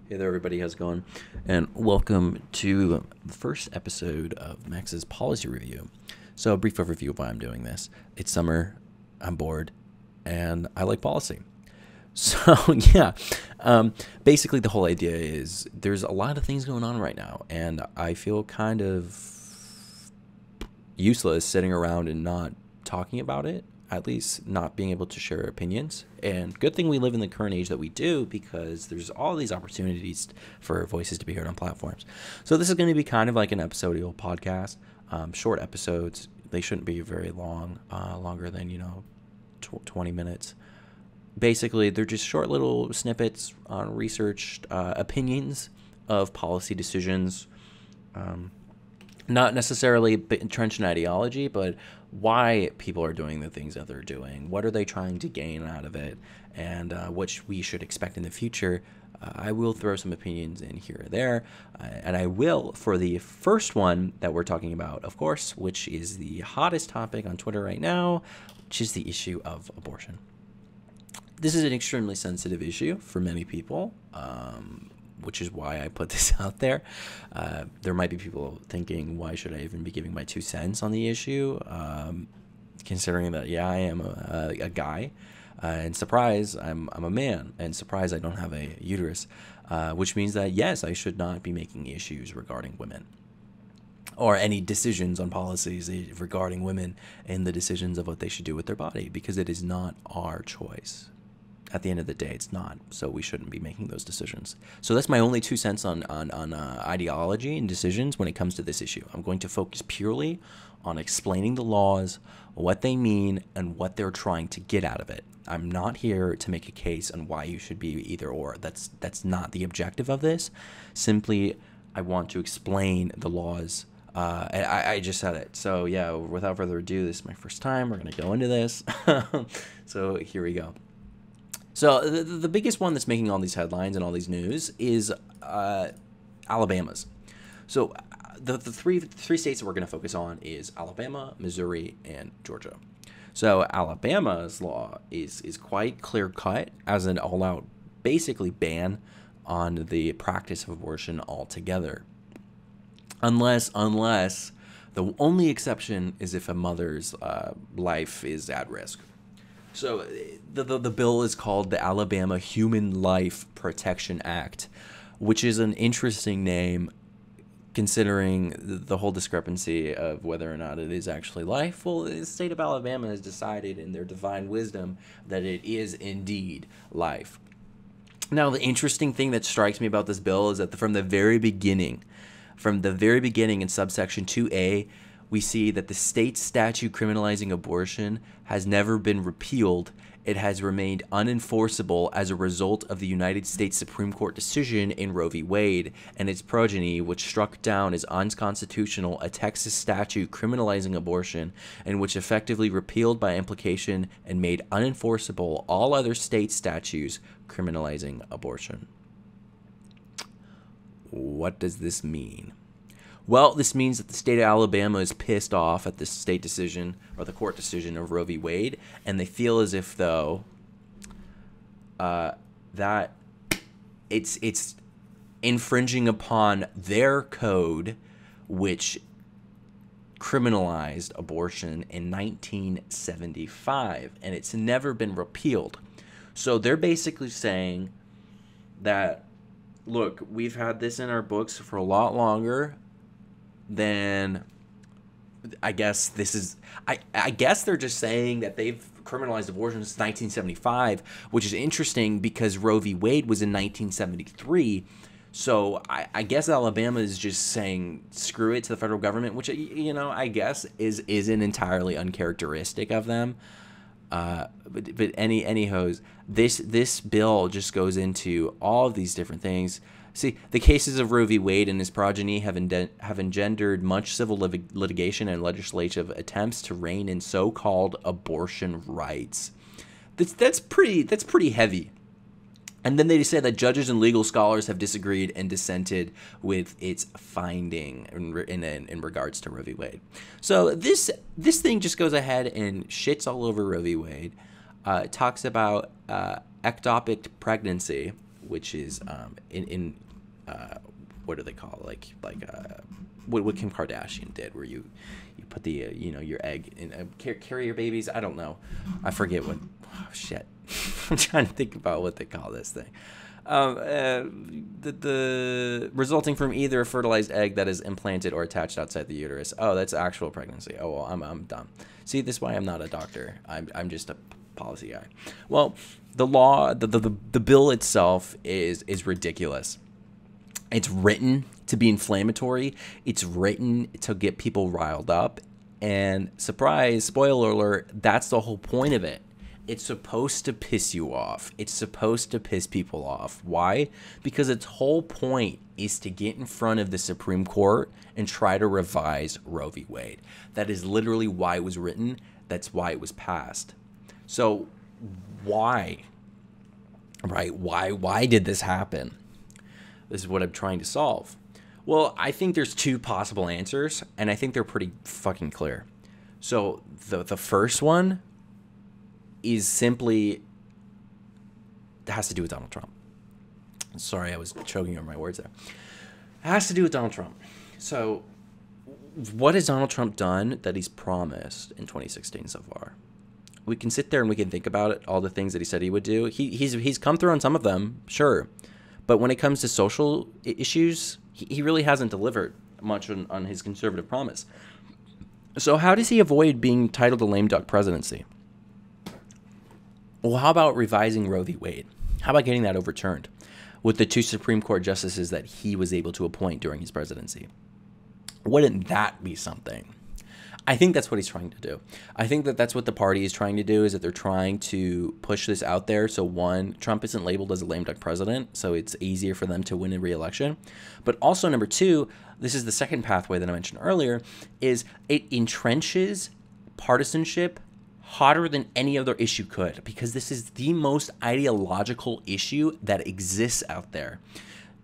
Hey there, everybody. How's it going? And welcome to the first episode of Max's policy review. So, a brief overview of why I'm doing this. It's summer, I'm bored, and I like policy. So, yeah, basically, the whole idea is there's a lot of things going on right now, and I feel kind of useless sitting around and not talking about it, at least not being able to share opinions. And good thing we live in the current age that we do, because there's all these opportunities for voices to be heard on platforms. So this is going to be kind of like an episodial podcast, short episodes. They shouldn't be very long, longer than 20 minutes. Basically, they're just short little snippets on researched opinions of policy decisions. Not necessarily entrenched in ideology, but why people are doing the things that they're doing. What are they trying to gain out of it? And what we should expect in the future. I will throw some opinions in here or there. And I will, for the first one that we're talking about, of course, which is the hottest topic on Twitter right now, which is the issue of abortion. This is an extremely sensitive issue for many people. Which is why I put this out there. There might be people thinking, why should I even be giving my 2 cents on the issue? Considering that, yeah, I am a guy, and surprise, I'm a man, and surprise, I don't have a uterus, which means that, yes, I should not be making issues regarding women, or any decisions on policies regarding women and the decisions of what they should do with their body, because it is not our choice. At the end of the day, it's not, so we shouldn't be making those decisions. So that's my only 2 cents on ideology and decisions when it comes to this issue. I'm going to focus purely on explaining the laws, what they mean, and what they're trying to get out of it. I'm not here to make a case on why you should be either or. That's not the objective of this. Simply, I want to explain the laws. I just said it. So yeah, without further ado, this is my first time. We're going to go into this. So here we go. So the biggest one that's making all these headlines and all these news is Alabama's. So the three states that we're going to focus on is Alabama, Missouri, and Georgia. So Alabama's law is quite clear-cut as an all-out, basically, ban on the practice of abortion altogether. Unless the only exception is if a mother's life is at risk. So the bill is called the Alabama Human Life Protection Act, which is an interesting name considering the whole discrepancy of whether or not it is actually life. Well, the state of Alabama has decided in their divine wisdom that it is indeed life. Now, the interesting thing that strikes me about this bill is that from the very beginning in subsection 2A, we see that the state statute criminalizing abortion has never been repealed. It has remained unenforceable as a result of the United States Supreme Court decision in Roe v. Wade and its progeny, which struck down as unconstitutional a Texas statute criminalizing abortion, and which effectively repealed by implication and made unenforceable all other state statutes criminalizing abortion. What does this mean? Well, this means that the state of Alabama is pissed off at the state decision or the court decision of Roe v. Wade, and they feel as if though that it's infringing upon their code, which criminalized abortion in 1975, and it's never been repealed. So they're basically saying that, look, we've had this in our books for a lot longer. Then I guess this is I guess they're just saying that they've criminalized abortion since 1975, which is interesting because Roe v. Wade was in 1973. So I guess Alabama is just saying screw it to the federal government, which I guess isn't entirely uncharacteristic of them. But anyhows, this bill just goes into all of these different things. See, the cases of Roe v. Wade and his progeny have engendered much civil litigation and legislative attempts to rein in so-called abortion rights. That's pretty heavy. And then they say that judges and legal scholars have disagreed and dissented with its finding in regards to Roe v. Wade. So this thing just goes ahead and shits all over Roe v. Wade. Talks about ectopic pregnancy, which is what do they call it? What Kim Kardashian did, where you put the your egg in carrier babies. I don't know, I forget what. Oh, shit, I'm trying to think about what they call this thing. The resulting from either a fertilized egg that is implanted or attached outside the uterus. Oh, that's actual pregnancy. Oh, well, I'm dumb. See, this is why I'm not a doctor. I'm just a policy guy. Well, the law, the bill itself is ridiculous. It's written to be inflammatory. It's written to get people riled up. And surprise, spoiler alert, that's the whole point of it. It's supposed to piss you off. It's supposed to piss people off. Why? Because its whole point is to get in front of the Supreme Court and try to revise Roe v. Wade. That is literally why it was written. That's why it was passed. So why? Right? Why did this happen? This is what I'm trying to solve. Well, I think there's two possible answers, and I think they're pretty fucking clear. So the first one is simply has to do with Donald Trump. Sorry, I was choking on my words there. It has to do with Donald Trump. So what has Donald Trump done that he's promised in 2016 so far? We can sit there and we can think about it, all the things that he said he would do. He's come through on some of them, sure. But when it comes to social issues, he really hasn't delivered much on his conservative promise. So how does he avoid being titled a lame duck presidency? Well, how about revising Roe v. Wade? How about getting that overturned with the 2 Supreme Court justices that he was able to appoint during his presidency? Wouldn't that be something? I think that's what he's trying to do. I think that that's what the party is trying to do, is that they're trying to push this out there. So one, Trump isn't labeled as a lame duck president, so it's easier for them to win a re-election. But also number two, this is the second pathway that I mentioned earlier, is it entrenches partisanship hotter than any other issue could, because this is the most ideological issue that exists out there.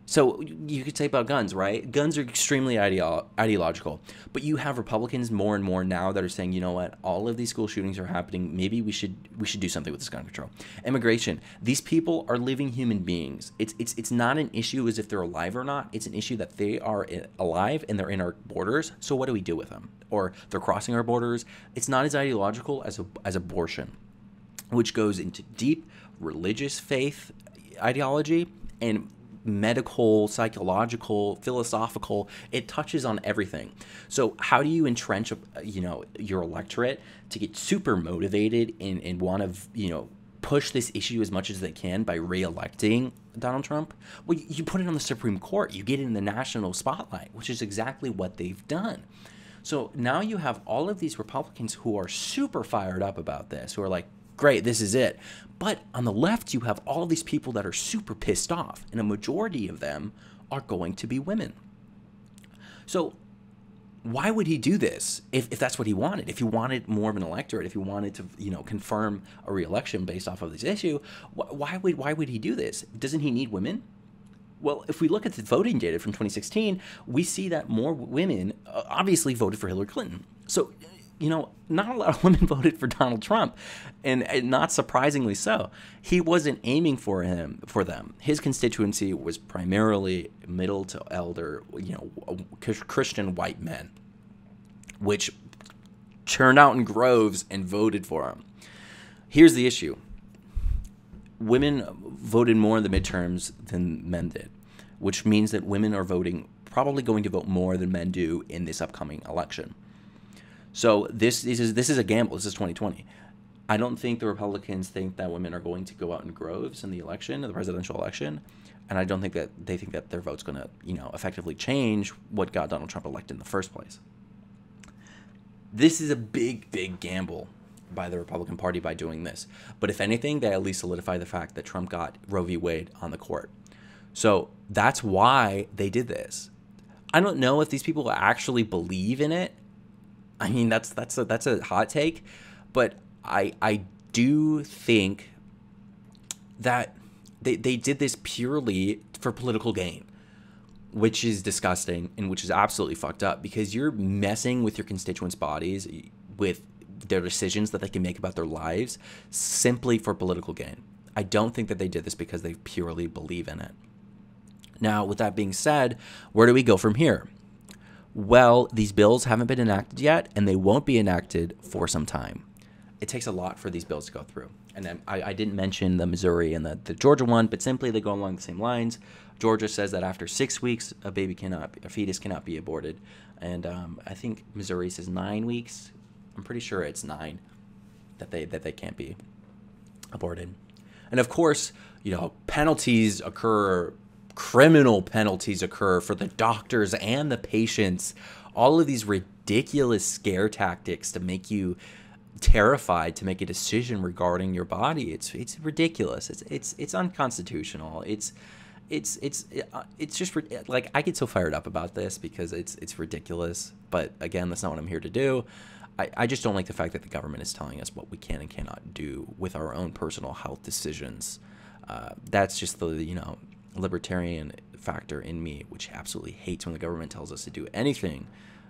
So you could say about guns, right? Guns are extremely ideological, but you have Republicans more and more now that are saying, you know what, all of these school shootings are happening. Maybe we should do something with this gun control. Immigration. These people are living human beings. It's not an issue as if they're alive or not. It's an issue that they are alive and they're in our borders. So what do we do with them? Or they're crossing our borders. It's not as ideological as abortion, which goes into deep religious faith ideology and medical, psychological, philosophical. It touches on everything. So how do you entrench, your electorate to get super motivated and want to, push this issue as much as they can by re-electing Donald Trump? Well, you put it on the Supreme Court. You get it in the national spotlight, which is exactly what they've done. So now you have all of these Republicans who are super fired up about this, who are like, great, this is it. But on the left, you have all these people that are super pissed off, and a majority of them are going to be women. So why would he do this if that's what he wanted? If he wanted more of an electorate, if he wanted to, confirm a re-election based off of this issue, why would he do this? Doesn't he need women? Well, if we look at the voting data from 2016, we see that more women obviously voted for Hillary Clinton. So, not a lot of women voted for Donald Trump, and not surprisingly so. He wasn't aiming for them. His constituency was primarily middle to elder, Christian white men, which turned out in droves and voted for him. Here's the issue. Women voted more in the midterms than men did, which means that women are probably going to vote more than men do in this upcoming election. So this is a gamble. This is 2020. I don't think the Republicans think that women are going to go out in droves in the presidential election, and I don't think that they think that their vote's going to, effectively change what got Donald Trump elected in the first place. This is a big, big gamble by the Republican Party by doing this. But if anything, they at least solidify the fact that Trump got Roe v. Wade on the court. So that's why they did this. I don't know if these people actually believe in it. I mean, that's a hot take, but I do think that they did this purely for political gain, which is disgusting and which is absolutely fucked up, because you're messing with your constituents' bodies, with their decisions that they can make about their lives simply for political gain. I don't think that they did this because they purely believe in it. Now, with that being said, where do we go from here? Well, these bills haven't been enacted yet, and they won't be enacted for some time. It takes a lot for these bills to go through. And I didn't mention the Missouri and the Georgia one, but simply they go along the same lines. Georgia says that after 6 weeks, a fetus cannot be aborted. And I think Missouri says 9 weeks. I'm pretty sure it's 9 that they can't be aborted. And of course, penalties occur, criminal penalties occur for the doctors and the patients. All of these ridiculous scare tactics to make you terrified to make a decision regarding your body. It's ridiculous. It's unconstitutional. It's just like, I get so fired up about this because it's ridiculous. But again, that's not what I'm here to do. I just don't like the fact that the government is telling us what we can and cannot do with our own personal health decisions. That's just the libertarian factor in me, which absolutely hates when the government tells us to do anything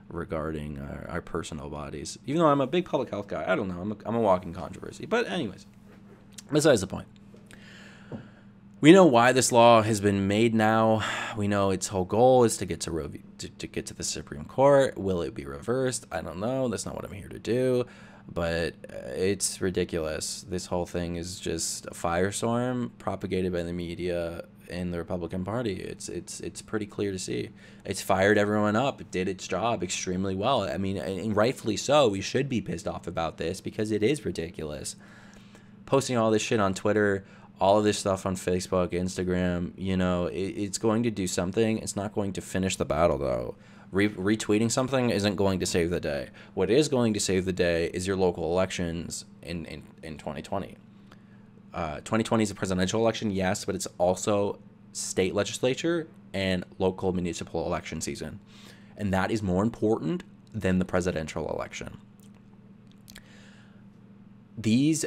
regarding our personal bodies. Even though I'm a big public health guy, I don't know. I'm a walking controversy. But anyways, besides the point. We know why this law has been made now. We know its whole goal is to get to get to the Supreme Court. Will it be reversed? I don't know. That's not what I'm here to do. But it's ridiculous. This whole thing is just a firestorm propagated by the media and the Republican Party. It's pretty clear to see. It's fired everyone up. It did its job extremely well. I mean, and rightfully so. We should be pissed off about this because it is ridiculous. Posting all this shit on Twitter, all of this stuff on Facebook, Instagram, it's going to do something. It's not going to finish the battle, though. Retweeting something isn't going to save the day. What is going to save the day is your local elections in 2020. 2020 is a presidential election, yes, but it's also state legislature and local municipal election season. And that is more important than the presidential election. These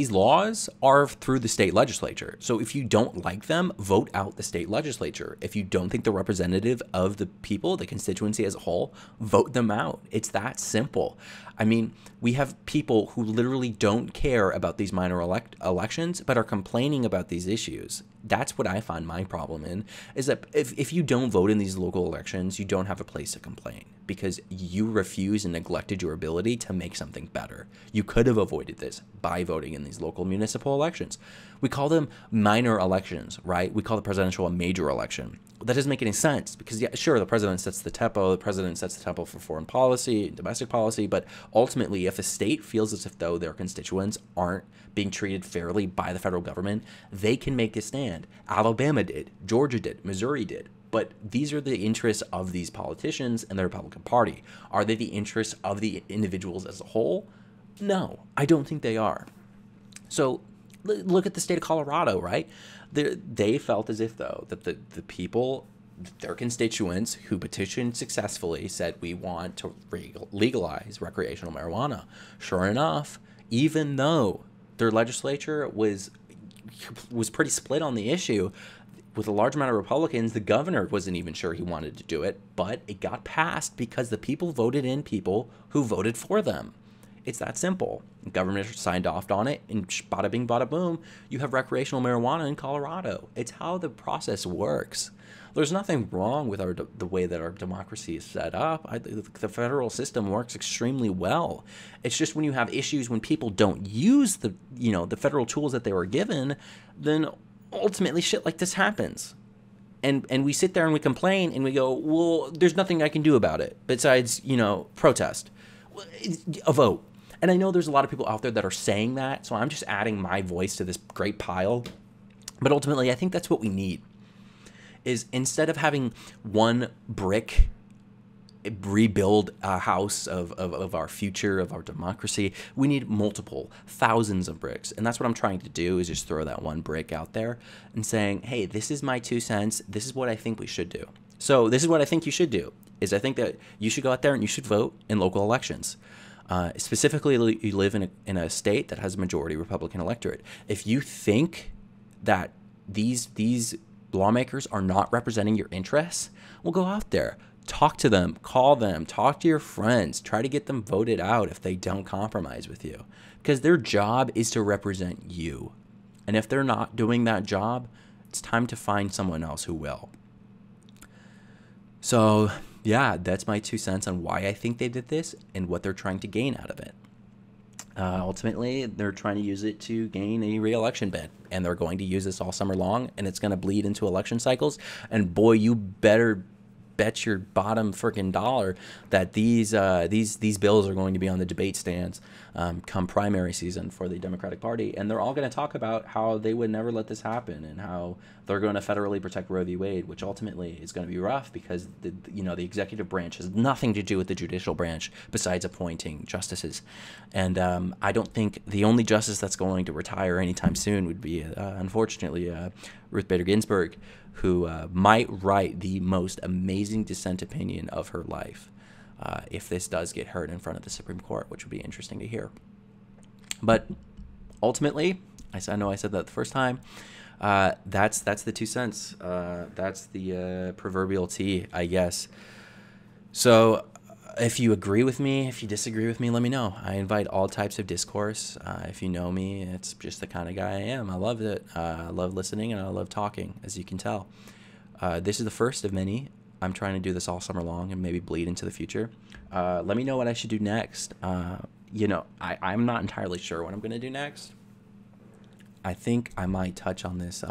laws are through the state legislature. So if you don't like them, vote out the state legislature. If you don't think they're representative of the people, the constituency as a whole, vote them out. It's that simple. I mean, we have people who literally don't care about these minor elections, but are complaining about these issues. That's what I find my problem in, is that if you don't vote in these local elections, you don't have a place to complain because you refuse and neglected your ability to make something better. You could have avoided this by voting in these local municipal elections. We call them minor elections, right? We call the presidential a major election. That doesn't make any sense because, yeah, sure, the president sets the tempo. The president sets the tempo for foreign policy, domestic policy. But ultimately, if a state feels as if though their constituents aren't being treated fairly by the federal government, they can make a stand. Alabama did. Georgia did. Missouri did. But these are the interests of these politicians and the Republican Party. Are they the interests of the individuals as a whole? No, I don't think they are. So look at the state of Colorado, right? They felt as if, though, that the people, their constituents who petitioned successfully said, we want to legalize recreational marijuana. Sure enough, even though their legislature was pretty split on the issue, with a large amount of Republicans, the governor wasn't even sure he wanted to do it, but it got passed because the people voted in people who voted for them. It's that simple. The government signed off on it, and bada bing, bada boom, you have recreational marijuana in Colorado. It's how the process works. There's nothing wrong with the way that our democracy is set up. The federal system works extremely well. It's just when you have issues when people don't use the federal tools that they were given, then ultimately shit like this happens. And we sit there and we complain and we go, well, there's nothing I can do about it besides, protest. A vote. And I know there's a lot of people out there that are saying that, so I'm just adding my voice to this great pile. But ultimately, I think that's what we need, is instead of having one brick rebuild a house of our future, of our democracy, we need multiple, thousands of bricks. And that's what I'm trying to do, is just throw that one brick out there and saying, hey, this is my 2 cents. This is what I think we should do. So this is what I think you should do, is I think that you should go out there and you should vote in local elections. Specifically, you live in a state that has a majority Republican electorate. If you think that these lawmakers are not representing your interests, well, go out there. Talk to them, call them, talk to your friends, try to get them voted out if they don't compromise with you, because their job is to represent you. And if they're not doing that job, it's time to find someone else who will. So, yeah, that's my 2 cents on why I think they did this and what they're trying to gain out of it. Ultimately, they're trying to use it to gain a re-election bid, and they're going to use this all summer long, and it's going to bleed into election cycles. And boy, you better bet your bottom freaking dollar that these bills are going to be on the debate stands come primary season for the Democratic Party, and they're all going to talk about how they would never let this happen and how they're going to federally protect Roe v. Wade, which ultimately is going to be rough because the executive branch has nothing to do with the judicial branch besides appointing justices, and I don't think the only justice that's going to retire anytime soon would be unfortunately Ruth Bader Ginsburg, who might write the most amazing dissent opinion of her life if this does get heard in front of the Supreme Court, which would be interesting to hear. But ultimately, I know I said that the first time, that's the 2 cents. That's the proverbial tea, I guess. So if you agree with me, if you disagree with me, let me know. I invite all types of discourse. If you know me, it's just the kind of guy I am. I love it. I love listening and I love talking, as you can tell. This is the first of many. I'm trying to do this all summer long and maybe bleed into the future. Let me know what I should do next. I'm not entirely sure what I'm going to do next. I think I might touch on this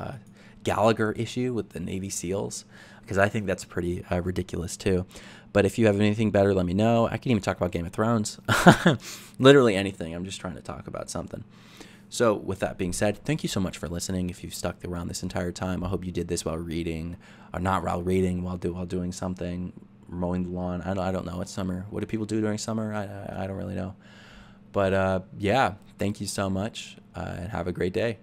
Gallagher issue with the Navy SEALs, because I think that's pretty ridiculous too. But if you have anything better, let me know. I can even talk about Game of Thrones. Literally anything. I'm just trying to talk about something. So with that being said, thank you so much for listening. If you've stuck around this entire time, I hope you did this while reading, or not while reading, while doing something, mowing the lawn. I don't know. It's summer. What do people do during summer? I don't really know. But yeah, thank you so much, and have a great day.